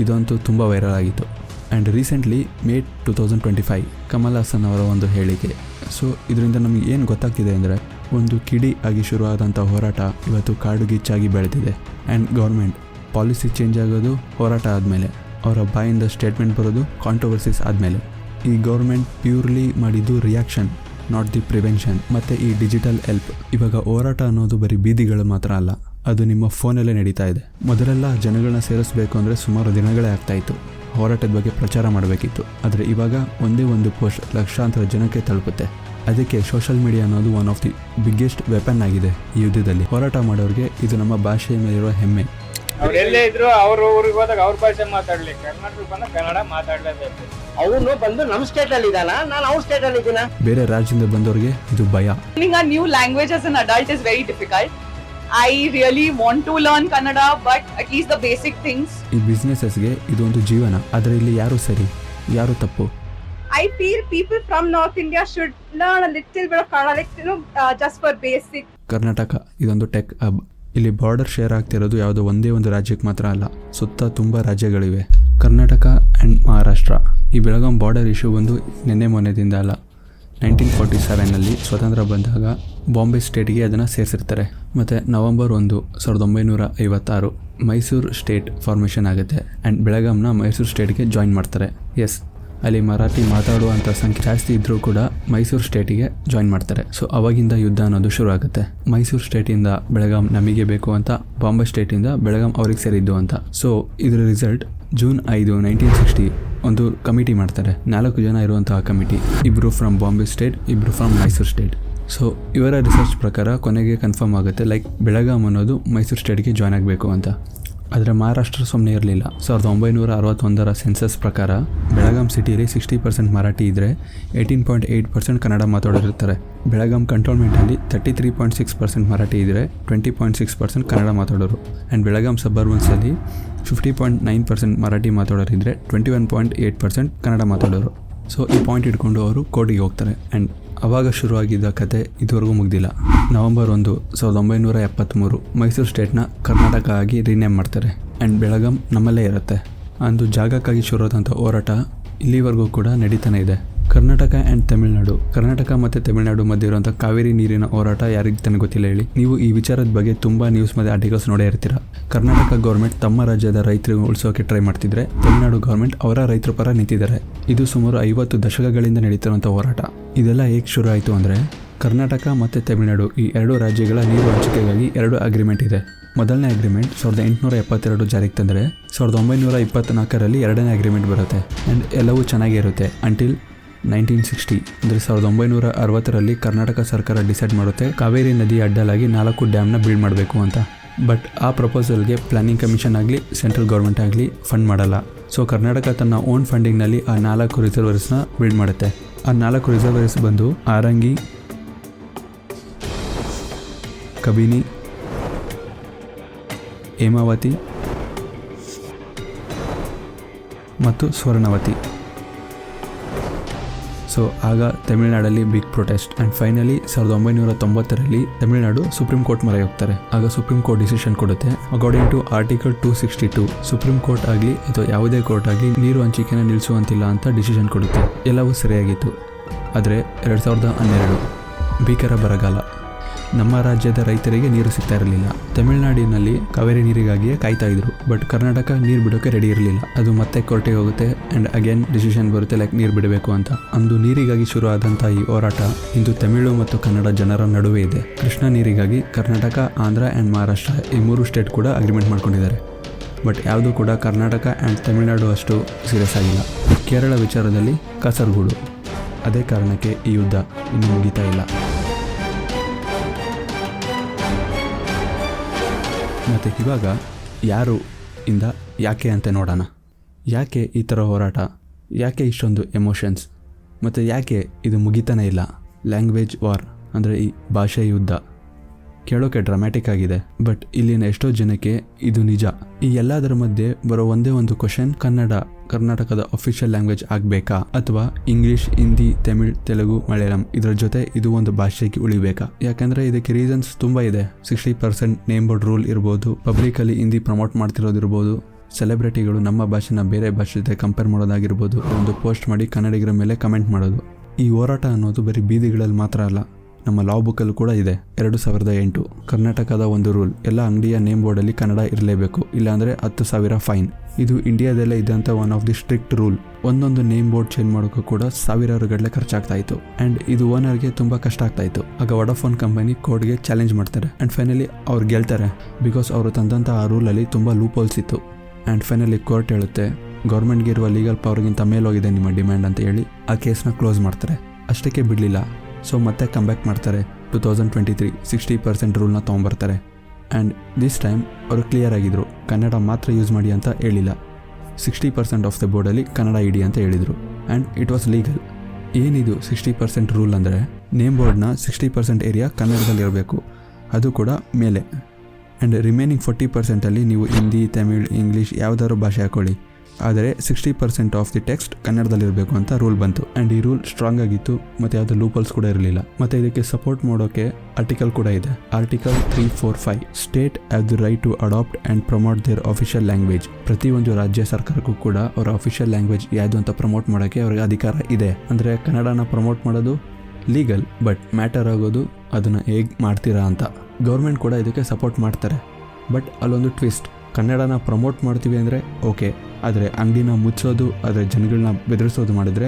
ಇದಂತೂ ತುಂಬ ವೈರಲ್ ಆಗಿತ್ತು. ಆ್ಯಂಡ್ ರೀಸೆಂಟ್ಲಿ ಮೇ 2025 ಕಮಲ್ ಹಾಸನ್ ಅವರ ಒಂದು ಹೇಳಿಕೆ. ಸೊ ಇದರಿಂದ ನಮಗೆ ಏನು ಗೊತ್ತಾಗ್ತಿದೆ ಅಂದರೆ, ಒಂದು ಕಿಡಿ ಆಗಿ ಶುರುವಾದಂಥ ಹೋರಾಟ ಇವತ್ತು ಕಾಡುಗಿಚ್ಚಾಗಿ ಬೆಳೆದಿದೆ. ಆ್ಯಂಡ್ ಗೌರ್ಮೆಂಟ್ ಪಾಲಿಸಿ ಚೇಂಜ್ ಆಗೋದು ಹೋರಾಟ ಆದಮೇಲೆ, ಅವರ ಬಾಯಿಂದ ಸ್ಟೇಟ್ಮೆಂಟ್ ಬರೋದು ಕಾಂಟ್ರವರ್ಸೀಸ್ ಆದಮೇಲೆ. ಈ ಗೌರ್ಮೆಂಟ್ ಪ್ಯೂರ್ಲಿ ಮಾಡಿದ್ದು ರಿಯಾಕ್ಷನ್, ನಾಟ್ ದಿ ಪ್ರಿವೆನ್ಷನ್. ಮತ್ತು ಈ ಡಿಜಿಟಲ್ ಹೆಲ್ಪ್, ಇವಾಗ ಹೋರಾಟ ಅನ್ನೋದು ಬರೀ ಬೀದಿಗಳು ಮಾತ್ರ ಅಲ್ಲ, ಅದು ನಿಮ್ಮ ಫೋನಲ್ಲೇ ನಡೀತಾ ಇದೆ. ಮೊದಲೆಲ್ಲ ಜನಗಳನ್ನ ಸೇರಿಸಬೇಕು ಅಂದರೆ ಸುಮಾರು ದಿನಗಳೇ ಆಗ್ತಾಯಿತ್ತು, ಹೋರಾಟದ ಬಗ್ಗೆ ಪ್ರಚಾರ ಮಾಡಬೇಕಿತ್ತು. ಆದರೆ ಇವಾಗ ಒಂದೇ ಒಂದು ಪೋಸ್ಟ್ ಲಕ್ಷಾಂತರ ಜನಕ್ಕೆ ತಲುಪುತ್ತೆ. ಅದಕ್ಕೆ ಸೋಷಿಯಲ್ ಮೀಡಿಯಾ ಅನ್ನೋದು one of the biggest weapon ಆಗಿದೆ ಈ ಯುದ್ಧದಲ್ಲಿ. ಹೋರಾಟ ಮಾಡೋರಿಗೆ ಇದು ನಮ್ಮ ಭಾಷೆಯ ಮೇಲಿರೋ ಹೆಮ್ಮೆ. ಅವ್ರು ಎಲ್ಲೇ ಇದ್ರು ಅವ್ರ ಊರಿಗೆ ಹೋದಾಗ ಅವ್ರ ಭಾಷೆ ಮಾತಾಡ್ಲಿ, ಕರ್ನಾಟಕಕ್ಕೆ ಬಂದ ಕನ್ನಡ ಮಾತಾಡ್ಲೇಬೇಕು. ಅವನು ಬಂದು ನಮ್ಮ ಸ್ಟೇಟ್ ಅಲ್ಲಿ ಇದ್ದಾನ, ನಾನು ಅವ್ರ ಸ್ಟೇಟ್ ಅಲ್ಲಿ ಇದ್ದೀನ. ಬೇರೆ ರಾಜ್ಯದಿಂದ ಬಂದವರಿಗೆ ಇದು ಭಯ. Learning a new language as an adult is very difficult. I really want to learn Kannada, but at least the basic things. ಈ ಬಿಸ್ನೆಸಸ್ಗೆ ಇದೊಂದು ಜೀವನ. ಆದರೆ ಇಲ್ಲಿ ಯಾರು ಸರಿ, ಯಾರು ತಪ್ಪು? I feel people from North India should learn a little bit of Kannada, like, just for basic. Karnataka ಇದೊಂದು ಟೆಕ್ ಹಬ್. ಇಲ್ಲಿ ಬಾರ್ಡರ್ ಶೇರ್ ಆಗ್ತಿರೋದು ಯಾವುದೋ ಒಂದೇ ಒಂದು ರಾಜ್ಯಕ್ಕೆ ಮಾತ್ರ ಅಲ್ಲ, ಸುತ್ತ ತುಂಬ ರಾಜ್ಯಗಳಿವೆ. ಕರ್ನಾಟಕ ಆ್ಯಂಡ್ ಮಹಾರಾಷ್ಟ್ರ. ಈ ಬೆಳಗಾಂ ಬಾರ್ಡರ್ ಇಶ್ಯೂ ಬಂದು ನಿನ್ನೆ ಮೊನ್ನೆದಿಂದ ಅಲ್ಲ. 1947ನಲ್ಲಿ ಸ್ವತಂತ್ರ ಬಂದಾಗ ಬಾಂಬೆ ಸ್ಟೇಟ್ಗೆ ಅದನ್ನು ಸೇರಿಸಿರ್ತಾರೆ. ಮತ್ತು ನವೆಂಬರ್ 1, 1956 ಮೈಸೂರು ಸ್ಟೇಟ್ ಫಾರ್ಮೇಷನ್ ಆಗುತ್ತೆ ಆ್ಯಂಡ್ ಬೆಳಗಾಂನ ಮೈಸೂರು ಸ್ಟೇಟ್ಗೆ ಜಾಯಿನ್ ಮಾಡ್ತಾರೆ. ಎಸ್, ಅಲ್ಲಿ ಮರಾಠಿ ಮಾತಾಡುವಂಥ ಸಂಖ್ಯೆ ಜಾಸ್ತಿ ಇದ್ದರೂ ಕೂಡ ಮೈಸೂರು ಸ್ಟೇಟಿಗೆ ಜಾಯಿನ್ ಮಾಡ್ತಾರೆ. ಸೊ ಅವಾಗಿಂದ ಯುದ್ಧ ಅನ್ನೋದು ಶುರು ಆಗುತ್ತೆ. ಮೈಸೂರು ಸ್ಟೇಟಿಂದ ಬೆಳಗಾಂ ನಮಗೆ ಬೇಕು ಅಂತ, ಬಾಂಬೆ ಸ್ಟೇಟಿಂದ ಬೆಳಗಾಂ ಅವ್ರಿಗೆ ಸೇರಿದ್ದು ಅಂತ. ಸೊ ಇದರ ರಿಸಲ್ಟ್ ಜೂನ್ 5, 1960 ಒಂದು ಕಮಿಟಿ ಮಾಡ್ತಾರೆ. 4 ಜನ ಇರುವಂತಹ committee, 2 from Bombay state, 2 from Mysuru state. So ಇವರ ರಿಸರ್ಚ್ ಪ್ರಕಾರ ಕೊನೆಗೆ ಕನ್ಫರ್ಮ್ ಆಗುತ್ತೆ ಲೈಕ್ ಬೆಳಗಾಂ ಅನ್ನೋದು ಮೈಸೂರು ಸ್ಟೇಟ್ಗೆ ಜಾಯ್ನ್ ಆಗಬೇಕು ಅಂತ. ಆದರೆ ಮಹಾರಾಷ್ಟ್ರ ಸುಮ್ಮನೆ ಇರಲಿಲ್ಲ. 1961 ಸೆನ್ಸಸ್ ಪ್ರಕಾರ ಬೆಳಗಾಂ ಸಿಟಿಯಲ್ಲಿ 60% ಮರಾಠಿ ಇದ್ದರೆ 18.8% ಕನ್ನಡ ಮಾತಾಡೋರಿರ್ತಾರೆ. ಬೆಳಗಾಂ ಕಂಟೋನ್ಮೆಂಟಲ್ಲಿ 33.6% ಮರಾಠಿ ಇದ್ದರೆ 20.6% ಕನ್ನಡ ಮಾತಾಡೋರು. ಆ್ಯಂಡ್ ಬೆಳಗಾಂ ಸಬರ್ಬನ್ಸಲ್ಲಿ 50.9% ಮರಾಠಿ ಮಾತಾಡೋರಿದ್ದರೆ 21.8% ಕನ್ನಡ ಮಾತಾಡೋರು. ಸೊ ಈ ಪಾಯಿಂಟ್ ಇಟ್ಕೊಂಡು ಅವರು ಕೋರ್ಟಿಗೆ ಹೋಗ್ತಾರೆ. ಆ್ಯಂಡ್ ಆವಾಗ ಶುರುವಾಗಿದ್ದ ಕತೆ ಇದುವರೆಗೂ ಮುಗ್ದಿಲ್ಲ. ನವೆಂಬರ್ 1, 1973 ಮೈಸೂರು ಸ್ಟೇಟ್ನ ಕರ್ನಾಟಕ ಆಗಿ ರೀನೇಮ್ ಮಾಡ್ತಾರೆ. ಆ್ಯಂಡ್ ಬೆಳಗಾಂ ನಮ್ಮಲ್ಲೇ ಇರುತ್ತೆ. ಅಂದು ಜಾಗಕ್ಕಾಗಿ ಶುರುವಾದಂಥ ಹೋರಾಟ ಇಲ್ಲಿವರೆಗೂ ಕೂಡ ನಡೀತಾನೆ ಇದೆ. ಕರ್ನಾಟಕ ಆ್ಯಂಡ್ ತಮಿಳುನಾಡು, ಕರ್ನಾಟಕ ಮತ್ತು ತಮಿಳುನಾಡು ಮಧ್ಯೆ ಇರುವಂಥ ಕಾವೇರಿ ನೀರಿನ ಹೋರಾಟ ಯಾರಿಗೆ ತಾನೇ ಗೊತ್ತಿಲ್ಲ ಹೇಳಿ. ನೀವು ಈ ವಿಚಾರದ ಬಗ್ಗೆ ತುಂಬ ನ್ಯೂಸ್ ಮತ್ತು ಆರ್ಟಿಕಲ್ಸ್ ನೋಡೇ ಇರ್ತೀರ. ಕರ್ನಾಟಕ ಗೌರ್ಮೆಂಟ್ ತಮ್ಮ ರಾಜ್ಯದ ರೈತರಿಗೆ ಉಳಿಸೋಕೆ ಟ್ರೈ ಮಾಡ್ತಿದ್ರೆ, ತಮಿಳುನಾಡು ಗೌರ್ಮೆಂಟ್ ಅವರ ರೈತರ ಪರ ನಿಂತಿದ್ದಾರೆ. ಇದು ಸುಮಾರು 50 ದಶಕಗಳಿಂದ ನಡೀತಿರುವಂಥ ಹೋರಾಟ. ಇದೆಲ್ಲ ಹೇಗೆ ಶುರು ಆಯಿತು ಅಂದರೆ, ಕರ್ನಾಟಕ ಮತ್ತು ತಮಿಳುನಾಡು ಈ 2 ರಾಜ್ಯಗಳ ನೀರು ಹಂಚಿಕೆಗಾಗಿ 2 ಅಗ್ರಿಮೆಂಟ್ ಇದೆ. ಮೊದಲನೇ ಅಗ್ರಿಮೆಂಟ್ 1872 ಜಾರಿಗೆ ತಂದರೆ 1924ರಲ್ಲಿ 2ನೇ ಅಗ್ರಿಮೆಂಟ್ ಬರುತ್ತೆ. ಆ್ಯಂಡ್ ಎಲ್ಲವೂ ಚೆನ್ನಾಗೇ ಇರುತ್ತೆ ಅಂಟಿಲ್ 1960 ಅಂದರೆ 1960ರಲ್ಲಿ ಕರ್ನಾಟಕ ಸರ್ಕಾರ ಡಿಸೈಡ್ ಮಾಡುತ್ತೆ ಕಾವೇರಿ ನದಿ ಅಡ್ಡಲಾಗಿ 4 ಡ್ಯಾಮ್ನ ಬಿಲ್ಡ್ ಮಾಡಬೇಕು ಅಂತ. ಬಟ್ ಆ ಪ್ರಪೋಸಲ್ಗೆ ಪ್ಲಾನಿಂಗ್ ಕಮಿಷನ್ ಆಗಲಿ ಸೆಂಟ್ರಲ್ ಗೌರ್ಮೆಂಟ್ ಆಗಲಿ ಫಂಡ್ ಮಾಡಲ್ಲ. ಸೊ ಕರ್ನಾಟಕ ತನ್ನ ಓನ್ ಫಂಡಿಂಗ್ನಲ್ಲಿ ಆ 4 ರಿಸರ್ವರ್ಸ್ನ ಬಿಲ್ಡ್ ಮಾಡುತ್ತೆ. ಆ 4 ರಿಸರ್ವರ್ಸ್ ಬಂದು ಆರಂಗಿ, ಕಬಿನಿ, ಹೇಮಾವತಿ ಮತ್ತು ಸ್ವರ್ಣವತಿ. ಸೊ ಆಗ ತಮಿಳುನಾಡಲ್ಲಿ ಬಿಗ್ ಪ್ರೊಟೆಸ್ಟ್ ಆ್ಯಂಡ್ ಫೈನಲಿ 1990ರಲ್ಲಿ ತಮಿಳುನಾಡು ಸುಪ್ರೀಂ ಕೋರ್ಟ್ ಮೊರೆ ಹೋಗ್ತಾರೆ. ಆಗ ಸುಪ್ರೀಂ ಕೋರ್ಟ್ ಡಿಸಿಷನ್ ಕೊಡುತ್ತೆ, according to article 262 supreme court ಆಗಲಿ ಅಥವಾ ಯಾವುದೇ ಕೋರ್ಟ್ ಆಗಲಿ ನೀರು ಹಂಚಿಕೆನ ನಿಲ್ಲಿಸುವಂತಿಲ್ಲ ಅಂತ ಡಿಸಿಷನ್ ಕೊಡುತ್ತೆ. ಎಲ್ಲವೂ ಸರಿಯಾಗಿತ್ತು. ಆದರೆ 2012 ಭೀಕರ ಬರಗಾಲ. ನಮ್ಮ ರಾಜ್ಯದ ರೈತರಿಗೆ ನೀರು ಸಿಗ್ತಾ ಇರಲಿಲ್ಲ. ತಮಿಳುನಾಡಿನಲ್ಲಿ ಕಾವೇರಿ ನೀರಿಗಾಗಿಯೇ ಕಾಯ್ತಾ ಇದ್ರು. ಬಟ್ ಕರ್ನಾಟಕ ನೀರು ಬಿಡೋಕೆ ರೆಡಿ ಇರಲಿಲ್ಲ. ಅದು ಮತ್ತೆ ಕೋರ್ಟಿಗೆ ಹೋಗುತ್ತೆ ಆ್ಯಂಡ್ ಅಗೇನ್ ಡಿಸಿಷನ್ ಬರುತ್ತೆ ಲೈಕ್ ನೀರು ಬಿಡಬೇಕು ಅಂತ. ಅಂದು ನೀರಿಗಾಗಿ ಶುರು ಆದಂಥ ಈ ಹೋರಾಟ ಇಂದು ತಮಿಳು ಮತ್ತು ಕನ್ನಡ ಜನರ ನಡುವೆ ಇದೆ. ಕೃಷ್ಣಾ ನೀರಿಗಾಗಿ ಕರ್ನಾಟಕ, ಆಂಧ್ರ ಆ್ಯಂಡ್ ಮಹಾರಾಷ್ಟ್ರ ಈ 3 ಸ್ಟೇಟ್ ಕೂಡ ಅಗ್ರಿಮೆಂಟ್ ಮಾಡ್ಕೊಂಡಿದ್ದಾರೆ. ಬಟ್ ಯಾವುದೂ ಕೂಡ ಕರ್ನಾಟಕ ಆ್ಯಂಡ್ ತಮಿಳುನಾಡು ಅಷ್ಟು ಸೀರಿಯಸ್ ಆಗಿಲ್ಲ. ಕೇರಳ ವಿಚಾರದಲ್ಲಿ ಕಾಸರಗೋಡು. ಅದೇ ಕಾರಣಕ್ಕೆ ಈ ಯುದ್ಧ ಇನ್ನೂ ಮುಗಿತಾ ಇಲ್ಲ. ಮತ್ತು ಇವಾಗ ಯಾರು ಇಂದ ಯಾಕೆ ಅಂತ ನೋಡೋಣ. ಯಾಕೆ ಈ ಥರ ಹೋರಾಟ, ಯಾಕೆ ಇಷ್ಟೊಂದು ಎಮೋಷನ್ಸ್, ಮತ್ತು ಯಾಕೆ ಇದು ಮುಗಿತಾನೇ ಇಲ್ಲ. ಲ್ಯಾಂಗ್ವೇಜ್ ವಾರ್ ಅಂದರೆ ಈ ಭಾಷೆ ಯುದ್ಧ ಕೇಳೋಕೆ ಡ್ರಾಮ್ಯಾಟಿಕ್ ಆಗಿದೆ. ಬಟ್ ಇಲ್ಲಿನ ಎಷ್ಟೋ ಜನಕ್ಕೆ ಇದು ನಿಜ. ಈ ಎಲ್ಲದರ ಮಧ್ಯೆ ಬರೋ ಒಂದೇ ಒಂದು ಕ್ವಶನ್, ಕನ್ನಡ ಕರ್ನಾಟಕದ ಅಫಿಷಿಯಲ್ ಲ್ಯಾಂಗ್ವೇಜ್ ಆಗಬೇಕಾ ಅಥವಾ ಇಂಗ್ಲೀಷ್, ಹಿಂದಿ, ತಮಿಳ್, ತೆಲುಗು, ಮಲಯಾಳಂ ಇದರ ಜೊತೆ ಇದು ಒಂದು ಭಾಷೆಗೆ ಉಳಿಬೇಕಾ? ಯಾಕಂದರೆ ಇದಕ್ಕೆ ರೀಸನ್ಸ್ ತುಂಬ ಇದೆ. 60% ನೇಮ್ ಬೋರ್ಡ್ ರೂಲ್ ಇರ್ಬೋದು, ಪಬ್ಲಿಕಲ್ಲಿ ಹಿಂದಿ ಪ್ರಮೋಟ್ ಮಾಡ್ತಿರೋದಿರ್ಬೋದು, ಸೆಲೆಬ್ರಿಟಿಗಳು ನಮ್ಮ ಭಾಷೆನ ಬೇರೆ ಭಾಷೆ ಜೊತೆ ಕಂಪೇರ್ ಮಾಡೋದಾಗಿರ್ಬೋದು, ಒಂದು ಪೋಸ್ಟ್ ಮಾಡಿ ಕನ್ನಡಿಗರ ಮೇಲೆ ಕಮೆಂಟ್ ಮಾಡೋದು. ಈ ಹೋರಾಟ ಅನ್ನೋದು ಬರೀ ಬೀದಿಗಳಲ್ಲಿ ಮಾತ್ರ ಅಲ್ಲ, ನಮ್ಮ ಲಾ ಬುಕ್ಕಲ್ಲೂ ಕೂಡ ಇದೆ. 2008 ಕರ್ನಾಟಕದ ಒಂದು ರೂಲ್, ಎಲ್ಲ ಅಂಗಡಿಯ ನೇಮ್ ಬೋರ್ಡಲ್ಲಿ ಕನ್ನಡ ಇರಲೇಬೇಕು, ಇಲ್ಲಾಂದರೆ 10,000 ಫೈನ್. ಇದು ಇಂಡಿಯಾದಲ್ಲೇ ಇದ್ದಂಥ one of the strict rule. ಒಂದೊಂದು ನೇಮ್ ಬೋರ್ಡ್ ಚೇಂಜ್ ಮಾಡೋಕ್ಕೂ ಕೂಡ ಸಾವಿರಾರು ಗಟ್ಟಲೆ ಖರ್ಚಾಗ್ತಾ ಇತ್ತು. ಆ್ಯಂಡ್ ಇದು ಓನರ್ಗೆ ತುಂಬ ಕಷ್ಟ ಆಗ್ತಾ ಇತ್ತು. ಆಗ ವೊಡಾಫೋನ್ ಕಂಪನಿ ಕೋರ್ಟ್ಗೆ ಚಾಲೆಂಜ್ ಮಾಡ್ತಾರೆ ಆ್ಯಂಡ್ ಫೈನಲಿ ಅವ್ರು ಗೆಲ್ತಾರೆ. ಬಿಕಾಸ್ ಅವರು ತಂದಂಥ ಆ ರೂಲಲ್ಲಿ ತುಂಬ ಲೂಪ್ ಹೋಲ್ಸ್ ಇತ್ತು. ಆ್ಯಂಡ್ ಫೈನಲಿ ಕೋರ್ಟ್ ಹೇಳುತ್ತೆ, ಗೌರ್ಮೆಂಟ್ಗೆ ಇರುವ ಲೀಗಲ್ ಪವರ್ಗಿಂತ ಮೇಲೋಗಿದೆ ನಿಮ್ಮ ಡಿಮ್ಯಾಂಡ್ ಅಂತ ಹೇಳಿ ಆ ಕೇಸ್ನ ಕ್ಲೋಸ್ ಮಾಡ್ತಾರೆ. ಅಷ್ಟಕ್ಕೆ ಬಿಡಲಿಲ್ಲ. ಸೊ ಮತ್ತೆ ಕಮ್ಬ್ಯಾಕ್ ಮಾಡ್ತಾರೆ. 2023 60% ರೂಲ್ನ ತೊಗೊಂಬರ್ತಾರೆ. ಆ್ಯಂಡ್ ದಿಸ್ ಟೈಮ್ ಅವರು ಕ್ಲಿಯರ್ ಆಗಿದ್ರು, ಕನ್ನಡ ಮಾತ್ರ ಯೂಸ್ ಮಾಡಿ ಅಂತ ಹೇಳಿಲ್ಲ. 60% ಆಫ್ ದ ಬೋರ್ಡಲ್ಲಿ ಕನ್ನಡ ಇಡಿ ಅಂತ ಹೇಳಿದರು. And it was legal. ಏನಿದು 60% ರೂಲ್ ಅಂದರೆ, ನೇಮ್ ಬೋರ್ಡ್ನ 60% ಏರಿಯಾ ಕನ್ನಡದಲ್ಲಿರಬೇಕು, ಅದು ಕೂಡ ಮೇಲೆ. ಆ್ಯಂಡ್ ರಿಮೈನಿಂಗ್ 40%ಅಲ್ಲಿ ನೀವು ಹಿಂದಿ, ತಮಿಳ್, ಇಂಗ್ಲೀಷ್ ಯಾವುದಾದ್ರು ಭಾಷೆ ಹಾಕೊಳ್ಳಿ, ಆದರೆ 60% ಆಫ್ ದಿ ಟೆಕ್ಸ್ಟ್ ಕನ್ನಡದಲ್ಲಿರಬೇಕು ಅಂತ ರೂಲ್ ಬಂತು. ಆ್ಯಂಡ್ ಈ ರೂಲ್ ಸ್ಟ್ರಾಂಗ್ ಆಗಿತ್ತು ಮತ್ತು ಯಾವುದೇ ಲೂಪಲ್ಸ್ ಕೂಡ ಇರಲಿಲ್ಲ. ಮತ್ತು ಇದಕ್ಕೆ ಸಪೋರ್ಟ್ ಮಾಡೋಕ್ಕೆ ಆರ್ಟಿಕಲ್ ಕೂಡ ಇದೆ. Article 345 state have the right to adapt and promote their official language. ಪ್ರತಿಯೊಂದು ರಾಜ್ಯ ಸರ್ಕಾರಕ್ಕೂ ಕೂಡ ಅವರ ಅಫಿಷಿಯಲ್ ಲ್ಯಾಂಗ್ವೇಜ್ ಯಾವುದು ಅಂತ ಪ್ರಮೋಟ್ ಮಾಡೋಕ್ಕೆ ಅವ್ರಿಗೆ ಅಧಿಕಾರ ಇದೆ. ಅಂದರೆ ಕನ್ನಡನ ಪ್ರಮೋಟ್ ಮಾಡೋದು, ಲೀಗಲ್, ಬಟ್ ಮ್ಯಾಟರ್ ಆಗೋದು ಅದನ್ನು ಹೇಗೆ ಮಾಡ್ತೀರಾ ಅಂತ. ಗೌರ್ಮೆಂಟ್ ಕೂಡ ಇದಕ್ಕೆ ಸಪೋರ್ಟ್ ಮಾಡ್ತಾರೆ. ಬಟ್ ಅಲ್ಲೊಂದು ಟ್ವಿಸ್ಟ್, ಕನ್ನಡನ ಪ್ರಮೋಟ್ ಮಾಡ್ತೀವಿ ಅಂದರೆ ಓಕೆ, ಆದರೆ ಅಂಗಡಿನ ಮುಚ್ಚೋದು, ಆದರೆ ಜನಗಳನ್ನ ಬೆದರಿಸೋದು ಮಾಡಿದರೆ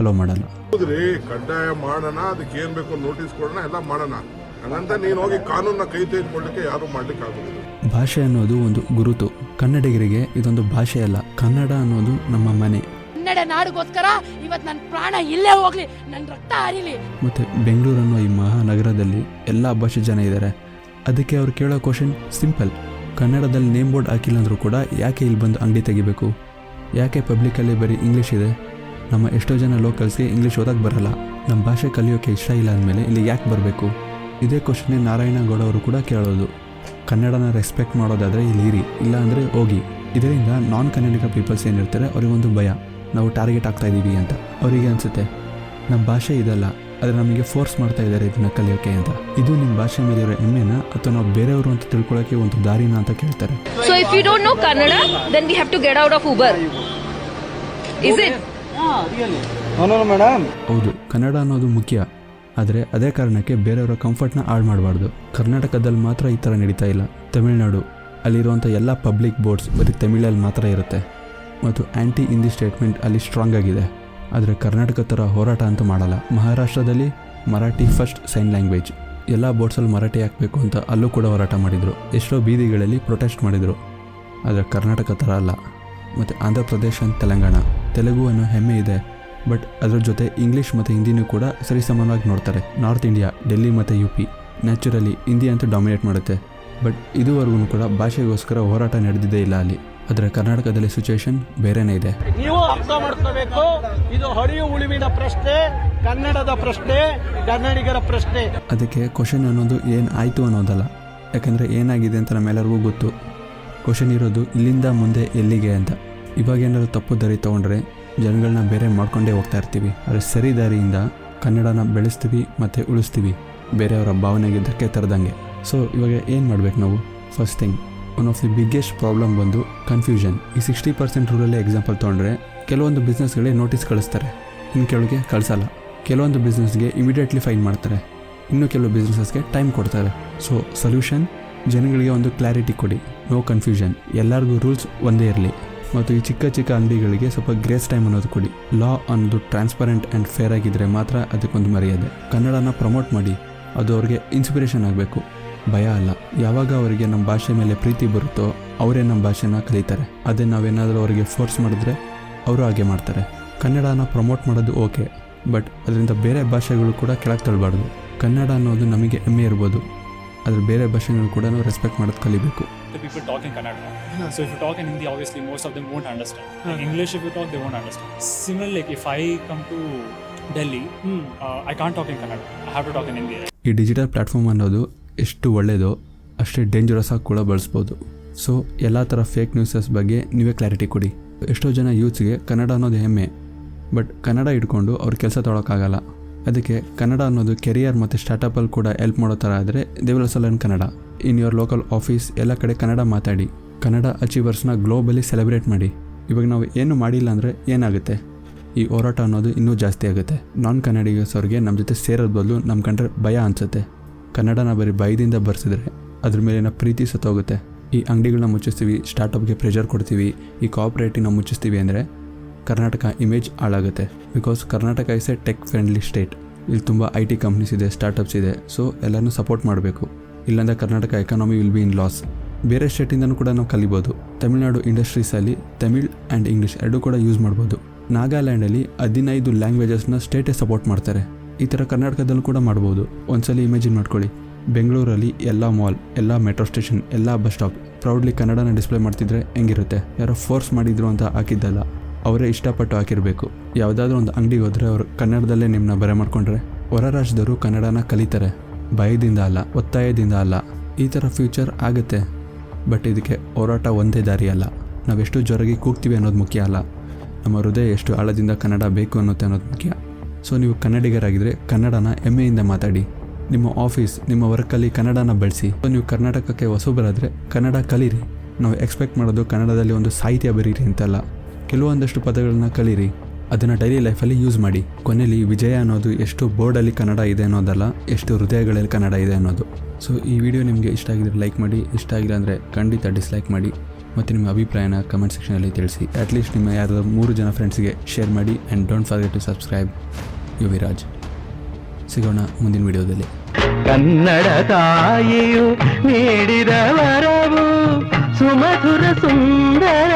ಅಲೋ ಮಾಡಲ್ಲ. ಹೌದ್ರಿ, ಕಡ್ಡಾಯ ಮಾಡೋಣ, ಅದಕ್ಕೆ ಏನ್ ಬೇಕು ನೋಟಿಸ್ ಕೊಡೋಣ, ಎಲ್ಲ ಮಾಡೋಣ. ಹಂಗಂತ ನೀನು ಹೋಗಿ ಕಾನೂನನ್ನ ಕೈ ತೆಗೆದುಕೊಳ್ಳಿಕ್ಕೆ ಯಾರು ಮಾಡ್ಲಿಕ್ಕೆ ಆಗೋದಿಲ್ಲ. ಭಾಷೆ ಅನ್ನೋದು ಒಂದು ಗುರುತು. ಕನ್ನಡಿಗರಿಗೆ ಇದೊಂದು ಭಾಷೆ ಅಲ್ಲ, ಕನ್ನಡ ಅನ್ನೋದು ನಮ್ಮ ಮನೆ. ಕನ್ನಡ ನಾಡಿಗೋಸ್ಕರ ಇವತ್ತು ನನ್ನ ಪ್ರಾಣ ಇಲ್ಲೇ ಹೋಗ್ಲಿ, ನನ್ನ ರಕ್ತ ಹರಿಲಿ. ಮತ್ತು ಬೆಂಗಳೂರು ಅನ್ನೋ ಈ ಮಹಾನಗರದಲ್ಲಿ ಎಲ್ಲ ಭಾಷೆ ಜನ ಇದ್ದಾರೆ. ಅದಕ್ಕೆ ಅವ್ರು ಕೇಳೋ ಕ್ವಶನ್ ಸಿಂಪಲ್, ಕನ್ನಡದಲ್ಲಿ ನೇಮ್ ಬೋರ್ಡ್ ಹಾಕಿಲ್ಲ ಅಂದರೂ ಕೂಡ ಯಾಕೆ ಇಲ್ಲಿ ಬಂದು ಅಂಗಡಿ ತೆಗಿಬೇಕು? ಯಾಕೆ ಪಬ್ಲಿಕಲ್ಲಿ ಬರೀ ಇಂಗ್ಲೀಷ್ ಇದೆ? ನಮ್ಮ ಎಷ್ಟೋ ಜನ ಲೋಕಲ್ಸ್ಗೆ ಇಂಗ್ಲೀಷ್ ಓದಕ್ಕೆ ಬರಲ್ಲ. ನಮ್ಮ ಭಾಷೆ ಕಲಿಯೋಕ್ಕೆ ಇಷ್ಟ ಇಲ್ಲ ಅಂದಮೇಲೆ ಇಲ್ಲಿ ಯಾಕೆ ಬರಬೇಕು? ಇದೇ ಕ್ವಶನ್ನೇ ನಾರಾಯಣಗೌಡ ಅವರು ಕೂಡ ಕೇಳೋದು. ಕನ್ನಡನ ರೆಸ್ಪೆಕ್ಟ್ ಮಾಡೋದಾದರೆ ಇಲ್ಲಿ ಇರಿ, ಇಲ್ಲ ಅಂದರೆ ಹೋಗಿ. ಇದರಿಂದ ನಾನ್ ಕನ್ನಡಿಗ ಪೀಪಲ್ಸ್ ಏನಿರ್ತಾರೆ ಅವರಿಗೊಂದು ಭಯ, ನಾವು ಟಾರ್ಗೆಟ್ ಆಗ್ತಾ ಇದ್ದೀವಿ ಅಂತ. ಅವರಿಗೆ ಅನಿಸುತ್ತೆ ನಮ್ಮ ಭಾಷೆ ಇದಲ್ಲ, ಆದರೆ ನಮಗೆ ಫೋರ್ಸ್ ಮಾಡ್ತಾ ಇದ್ದಾರೆ ಇದನ್ನು ಕಲಿಯೋಕ್ಕೆ ಅಂತ. ಇದು ನಿಮ್ಮ ಭಾಷೆ ಮೇಲೆ ಇರೋ ಹೆಮ್ಮೆನ ಅಥವಾ ನಾವು ಬೇರೆಯವರು ಅಂತ ತಿಳ್ಕೊಳ್ಳೋಕ್ಕೆ ಒಂದು ದಾರಿನ ಅಂತ ಕೇಳ್ತಾರೆ. So if you don't know Kannada, then we have to get out of Uber. Is it? ಹೌದು, ಕನ್ನಡ ಅನ್ನೋದು ಮುಖ್ಯ, ಆದರೆ ಅದೇ ಕಾರಣಕ್ಕೆ ಬೇರೆಯವರ ಕಂಫರ್ಟ್ನ ಹಾಳು ಮಾಡಬಾರ್ದು. ಕರ್ನಾಟಕದಲ್ಲಿ ಮಾತ್ರ ಈ ಥರ ನಡೀತಾ ಇಲ್ಲ. ತಮಿಳುನಾಡು ಅಲ್ಲಿರುವಂಥ ಎಲ್ಲ ಪಬ್ಲಿಕ್ ಬೋರ್ಡ್ಸ್ ಬರೀ ತಮಿಳಲ್ಲಿ ಮಾತ್ರ ಇರುತ್ತೆ ಮತ್ತು ಆ್ಯಂಟಿ ಹಿಂದಿ ಸ್ಟೇಟ್ಮೆಂಟ್ ಅಲ್ಲಿ ಸ್ಟ್ರಾಂಗ್ ಆಗಿದೆ. ಆದರೆ ಕರ್ನಾಟಕ ಥರ ಹೋರಾಟ ಅಂತೂ ಮಾಡಲ್ಲ. ಮಹಾರಾಷ್ಟ್ರದಲ್ಲಿ ಮರಾಠಿ ಫಸ್ಟ್ ಸೈನ್ ಲ್ಯಾಂಗ್ವೇಜ್, ಎಲ್ಲ ಬೋರ್ಡ್ಸಲ್ಲಿ ಮರಾಠಿ ಹಾಕಬೇಕು ಅಂತ ಅಲ್ಲೂ ಕೂಡ ಹೋರಾಟ ಮಾಡಿದರು. ಎಷ್ಟೋ ಬೀದಿಗಳಲ್ಲಿ ಪ್ರೊಟೆಸ್ಟ್ ಮಾಡಿದರು. ಆದರೆ ಕರ್ನಾಟಕ ಥರ ಅಲ್ಲ. ಮತ್ತು ಆಂಧ್ರ ಪ್ರದೇಶ and ತೆಲಂಗಾಣ, ತೆಲುಗು ಅನ್ನೋ ಹೆಮ್ಮೆ ಇದೆ, ಬಟ್ ಅದರ ಜೊತೆ ಇಂಗ್ಲೀಷ್ ಮತ್ತು ಹಿಂದಿನೂ ಕೂಡ ಸರಿಸಮಾನವಾಗಿ ನೋಡ್ತಾರೆ. ನಾರ್ತ್ ಇಂಡಿಯಾ, ಡೆಲ್ಲಿ ಮತ್ತು UP ನ್ಯಾಚುರಲಿ ಹಿಂದಿ ಅಂತೂ ಡಾಮಿನೇಟ್ ಮಾಡುತ್ತೆ. ಬಟ್ ಇದುವರೆಗೂ ಕೂಡ ಭಾಷೆಗೋಸ್ಕರ ಹೋರಾಟ ನಡೆದಿದ್ದೇ ಇಲ್ಲ ಅಲ್ಲಿ. ಆದರೆ ಕರ್ನಾಟಕದಲ್ಲಿ ಸಿಚುವೇಶನ್ ಬೇರೆನೇ ಇದೆ. ನೀವು ಅರ್ಥ ಮಾಡ್ಕೋಬೇಕು, ಇದು ಹೊಡೆಯು ಉಳಿವಿನ ಪ್ರಶ್ನೆ, ಕನ್ನಡದ ಪ್ರಶ್ನೆ, ಕನ್ನಡಿಗರ ಪ್ರಶ್ನೆ. ಅದಕ್ಕೆ ಕ್ವಶನ್ ಅನ್ನೋದು ಏನು ಆಯಿತು ಅನ್ನೋದಲ್ಲ, ಯಾಕಂದರೆ ಏನಾಗಿದೆ ಅಂತ ನಮ್ಮೆಲ್ಲರಿಗೂ ಗೊತ್ತು. ಕ್ವಶನ್ ಇರೋದು ಇಲ್ಲಿಂದ ಮುಂದೆ ಎಲ್ಲಿಗೆ ಅಂತ. ಇವಾಗ ಏನಾದರೂ ತಪ್ಪು ದಾರಿ ತೊಗೊಂಡ್ರೆ ಜನಗಳನ್ನ ಬೇರೆ ಮಾಡ್ಕೊಂಡೇ ಹೋಗ್ತಾ ಇರ್ತೀವಿ. ಆದರೆ ಸರಿ ದಾರಿಯಿಂದ ಕನ್ನಡನ ಬೆಳೆಸ್ತೀವಿ ಮತ್ತು ಉಳಿಸ್ತೀವಿ, ಬೇರೆಯವರ ಭಾವನೆಗೆ ಧಕ್ಕೆ ತರದಂಗೆ. ಸೊ ಇವಾಗ ಏನು ಮಾಡಬೇಕು ನಾವು? First thing, one of the biggest problem ಬಂದು ಕನ್ಫ್ಯೂಷನ್. ಈ 60% ರೂರಲ್ಲೇ ಎಕ್ಸಾಂಪಲ್ ತೊಗೊಂಡ್ರೆ, ಕೆಲವೊಂದು ಬಿಸ್ನೆಸ್ಗಳಿಗೆ ನೋಟಿಸ್ ಕಳಿಸ್ತಾರೆ, ಇನ್ನು ಕೆಲವಿಗೆ ಕಳಿಸಲ್ಲ. ಕೆಲವೊಂದು ಬಿಸ್ನೆಸ್ಗೆ ಇಮಿಡಿಯೇಟ್ಲಿ ಫೈನ್ ಮಾಡ್ತಾರೆ, ಇನ್ನು ಕೆಲವು ಬಿಸ್ನೆಸಸ್ಗೆ ಟೈಮ್ ಕೊಡ್ತಾರೆ. ಸೊ ಸೊಲ್ಯೂಷನ್, ಜನಗಳಿಗೆ ಒಂದು ಕ್ಲಾರಿಟಿ ಕೊಡಿ, ನೋ ಕನ್ಫ್ಯೂಷನ್, ಎಲ್ಲರಿಗೂ ರೂಲ್ಸ್ ಒಂದೇ ಇರಲಿ. ಮತ್ತು ಈ ಚಿಕ್ಕ ಚಿಕ್ಕ ಅಂಗಡಿಗಳಿಗೆ ಸ್ವಲ್ಪ ಗ್ರೇಸ್ ಟೈಮ್ ಅನ್ನೋದು ಕೊಡಿ. ಲಾ ಅನ್ನೋದು ಟ್ರಾನ್ಸ್ಪರೆಂಟ್ ಆ್ಯಂಡ್ ಫೇರ್ ಆಗಿದ್ದರೆ ಮಾತ್ರ ಅದಕ್ಕೊಂದು ಮರ್ಯಾದೆ. ಕನ್ನಡನ ಪ್ರಮೋಟ್ ಮಾಡಿ, ಅದು ಅವ್ರಿಗೆ ಇನ್ಸ್ಪಿರೇಷನ್ ಆಗಬೇಕು, ಭಯ ಅಲ್ಲ. ಯಾವಾಗ ಅವರಿಗೆ ನಮ್ಮ ಭಾಷೆ ಮೇಲೆ ಪ್ರೀತಿ ಬರುತ್ತೋ ಅವರೇ ನಮ್ಮ ಭಾಷೆನ ಕಲಿತಾರೆ. ಅದೇ ನಾವೇನಾದರೂ ಅವರಿಗೆ ಫೋರ್ಸ್ ಮಾಡಿದ್ರೆ ಅವರು ಹಾಗೆ ಮಾಡ್ತಾರೆ. ಕನ್ನಡನ ಪ್ರಮೋಟ್ ಮಾಡೋದು ಓಕೆ, ಬಟ್ ಅದರಿಂದ ಬೇರೆ ಭಾಷೆಗಳು ಕೂಡ ಕೆಳಗೆ ತಳ್ಳಬಾರ್ದು. ಕನ್ನಡ ಅನ್ನೋದು ನಮಗೆ ಹೆಮ್ಮೆ ಇರ್ಬೋದು, ಆದರೆ ಬೇರೆ ಭಾಷೆಗಳು ಕೂಡ ನಾವು ರೆಸ್ಪೆಕ್ಟ್ ಮಾಡೋದು ಕಲಿಬೇಕು. The people talk in Kannada. So if you talk in Hindi, obviously most of them won't understand. In English, if you talk, they won't understand. Similarly, like if I come to Delhi, I can't talk in Kannada. I have to talk in Hindi. ಈ digital platform ಅನ್ನೋದು ಎಷ್ಟು ಒಳ್ಳೆಯದೋ ಅಷ್ಟೇ dangerous ಆಗಿ ಕೂಡ ಬಳಸ್ಬೋದು. So ಎಲ್ಲ ಥರ fake news ಬಗ್ಗೆ ನೀವೇ ಕ್ಲಾರಿಟಿ ಕೊಡಿ. ಎಷ್ಟೋ ಜನ ಯೂತ್ಸ್ಗೆ ಕನ್ನಡ ಅನ್ನೋದು ಹೆಮ್ಮೆ, ಬಟ್ ಕನ್ನಡ ಇಟ್ಕೊಂಡು ಅವ್ರ ಕೆಲಸ ತೊಗೊಳಕ್ಕಾಗಲ್ಲ. ಅದಕ್ಕೆ ಕನ್ನಡ ಅನ್ನೋದು ಕೆರಿಯರ್ ಮತ್ತು ಸ್ಟಾರ್ಟಪ್ಪಲ್ಲಿ ಕೂಡ ಹೆಲ್ಪ್ ಮಾಡೋ ಥರ ಆದರೆ they will also learn Kannada. In your local office ಎಲ್ಲ ಕಡೆ ಕನ್ನಡ ಮಾತಾಡಿ, ಕನ್ನಡ ಅಚೀವರ್ಸ್ನ ಗ್ಲೋಬಲಿ ಸೆಲೆಬ್ರೇಟ್ ಮಾಡಿ. ಇವಾಗ ನಾವು ಏನು ಮಾಡಿಲ್ಲ ಅಂದರೆ ಏನಾಗುತ್ತೆ? ಈ ಹೋರಾಟ ಅನ್ನೋದು ಇನ್ನೂ ಜಾಸ್ತಿ ಆಗುತ್ತೆ. ನಾನ್ ಕನ್ನಡಿಗರ್ಸ್ ಅವ್ರಿಗೆ ನಮ್ಮ ಜೊತೆ ಸೇರೋದು ಬದಲು ನಮ್ಮ ಕಂಡ್ರೆ ಭಯ ಅನಿಸುತ್ತೆ. ಕನ್ನಡನ ಬರೀ ಭಯದಿಂದ ಬರ್ಸಿದ್ರೆ ಅದ್ರ ಮೇಲಿನ ಪ್ರೀತಿ ಸತ್ತೋಗುತ್ತೆ. ಈ ಅಂಗಡಿಗಳನ್ನ ಮುಚ್ಚಿಸ್ತೀವಿ, ಸ್ಟಾರ್ಟಪ್ಗೆ ಪ್ರೆಷರ್ ಕೊಡ್ತೀವಿ, ಈ ಕೋಆಪ್ರೇಟಿವ್ನ ಮುಚ್ಚಿಸ್ತೀವಿ ಅಂದರೆ ಕರ್ನಾಟಕ ಇಮೇಜ್ ಹಾಳಾಗುತ್ತೆ. Because Karnataka is A tech friendly state. ಇಲ್ಲಿ ತುಂಬ IT ಕಂಪ್ನೀಸ್ ಇದೆ, ಸ್ಟಾರ್ಟಪ್ಸ್ ಇದೆ. ಸೊ ಎಲ್ಲನೂ ಸಪೋರ್ಟ್ ಮಾಡಬೇಕು, ಇಲ್ಲಾಂದರೆ Karnataka economy will be in loss. ಬೇರೆ ಸ್ಟೇಟಿಂದನೂ ಕೂಡ ನಾವು ಕಲಿಬೋದು. ತಮಿಳ್ನಾಡು ಇಂಡಸ್ಟ್ರೀಸಲ್ಲಿ ತಮಿಳ್ ಆ್ಯಂಡ್ ಇಂಗ್ಲೀಷ್ ಎರಡೂ ಕೂಡ ಯೂಸ್ ಮಾಡ್ಬೋದು. ನಾಗಾಲ್ಯಾಂಡಲ್ಲಿ 15 ಲ್ಯಾಂಗ್ವೇಜಸ್ನ ಸ್ಟೇಟೇ ಸಪೋರ್ಟ್ ಮಾಡ್ತಾರೆ. ಈ ಥರ ಕರ್ನಾಟಕದಲ್ಲೂ ಕೂಡ ಮಾಡ್ಬೋದು. ಒಂದ್ಸಲಿ ಇಮ್ಯಾಜಿನ್ ಮಾಡ್ಕೊಳ್ಳಿ, ಬೆಂಗಳೂರಲ್ಲಿ ಎಲ್ಲ ಮಾಲ್, ಎಲ್ಲ ಮೆಟ್ರೋ ಸ್ಟೇಷನ್, ಎಲ್ಲ ಬಸ್ ಸ್ಟಾಪ್ ಪ್ರೌಡ್ಲಿ ಕನ್ನಡನ ಡಿಸ್ಪ್ಲೇ ಮಾಡ್ತಿದ್ರೆ ಹೆಂಗಿರುತ್ತೆ? ಯಾರೋ ಫೋರ್ಸ್ ಮಾಡಿದ್ರು ಅಂತ ಹಾಕಿದ್ದಲ್ಲ, ಅವರೇ ಇಷ್ಟಪಟ್ಟು ಹಾಕಿರಬೇಕು. ಯಾವುದಾದ್ರೂ ಒಂದು ಅಂಗಡಿಗೆ ಹೋದರೆ ಅವರು ಕನ್ನಡದಲ್ಲೇ ನಿಮ್ಮನ್ನ ಬರೆ ಮಾಡ್ಕೊಂಡ್ರೆ ಹೊರ ರಾಜ್ಯದವರು ಕನ್ನಡನ ಕಲಿತಾರೆ, ಭಯದಿಂದ ಅಲ್ಲ, ಒತ್ತಾಯದಿಂದ ಅಲ್ಲ. ಈ ಥರ ಫ್ಯೂಚರ್ ಆಗುತ್ತೆ. ಬಟ್ ಇದಕ್ಕೆ ಹೋರಾಟ ಒಂದೇ ದಾರಿ ಅಲ್ಲ. ನಾವೆಷ್ಟು ಜೋರಾಗಿ ಕೂಗ್ತೀವಿ ಅನ್ನೋದು ಮುಖ್ಯ ಅಲ್ಲ, ನಮ್ಮ ಹೃದಯ ಎಷ್ಟು ಆಳದಿಂದ ಕನ್ನಡ ಬೇಕು ಅನ್ನೋದು ಮುಖ್ಯ. ಸೊ ನೀವು ಕನ್ನಡಿಗರಾಗಿದ್ದರೆ ಕನ್ನಡನ ಹೆಮ್ಮೆಯಿಂದ ಮಾತಾಡಿ. ನಿಮ್ಮ ಆಫೀಸ್, ನಿಮ್ಮ ವರ್ಕಲ್ಲಿ ಕನ್ನಡನ ಬಳಸಿ. ನೀವು ಕರ್ನಾಟಕಕ್ಕೆ ಹೊಸಬರಾದರೆ ಕನ್ನಡ ಕಲೀರಿ. ನಾವು ಎಕ್ಸ್ಪೆಕ್ಟ್ ಮಾಡೋದು ಕನ್ನಡದಲ್ಲಿ ಒಂದು ಸಾಹಿತ್ಯ ಬರೀರಿ ಅಂತಲ್ಲ, ಕೆಲವೊಂದಷ್ಟು ಪದಗಳನ್ನ ಕಲೀರಿ. ಅದನ್ನು ಡೈಲಿ ಲೈಫಲ್ಲಿ ಯೂಸ್ ಮಾಡಿ. ಕೊನೆಯಲ್ಲಿ ವಿಜಯ ಅನ್ನೋದು ಎಷ್ಟು ಬೋರ್ಡಲ್ಲಿ ಕನ್ನಡ ಇದೆ ಅನ್ನೋದಲ್ಲ, ಎಷ್ಟು ಹೃದಯಗಳಲ್ಲಿ ಕನ್ನಡ ಇದೆ ಅನ್ನೋದು. ಸೊ ಈ ವಿಡಿಯೋ ನಿಮಗೆ ಇಷ್ಟ ಆಗಿದ್ರೆ ಲೈಕ್ ಮಾಡಿ, ಇಷ್ಟ ಆಗಿಲ್ಲ ಅಂದರೆ ಖಂಡಿತ ಡಿಸ್ಲೈಕ್ ಮಾಡಿ. ಮತ್ತು ನಿಮ್ಮ ಅಭಿಪ್ರಾಯನ ಕಮೆಂಟ್ ಸೆಕ್ಷನಲ್ಲಿ ತಿಳಿಸಿ. ಅಟ್ಲೀಸ್ಟ್ ನಿಮ್ಮ ಯಾರಾದರೂ 3 ಜನ ಫ್ರೆಂಡ್ಸ್ಗೆ ಶೇರ್ ಮಾಡಿ. And don't forget to subscribe. Yuvraj. ಸಿಗೋಣ ಮುಂದಿನ ವಿಡಿಯೋದಲ್ಲಿ. ಕನ್ನಡ ತಾಯಿಯು ನೀಡಿದ ವರವು ಸುಮಧುರ ಸುಂದರ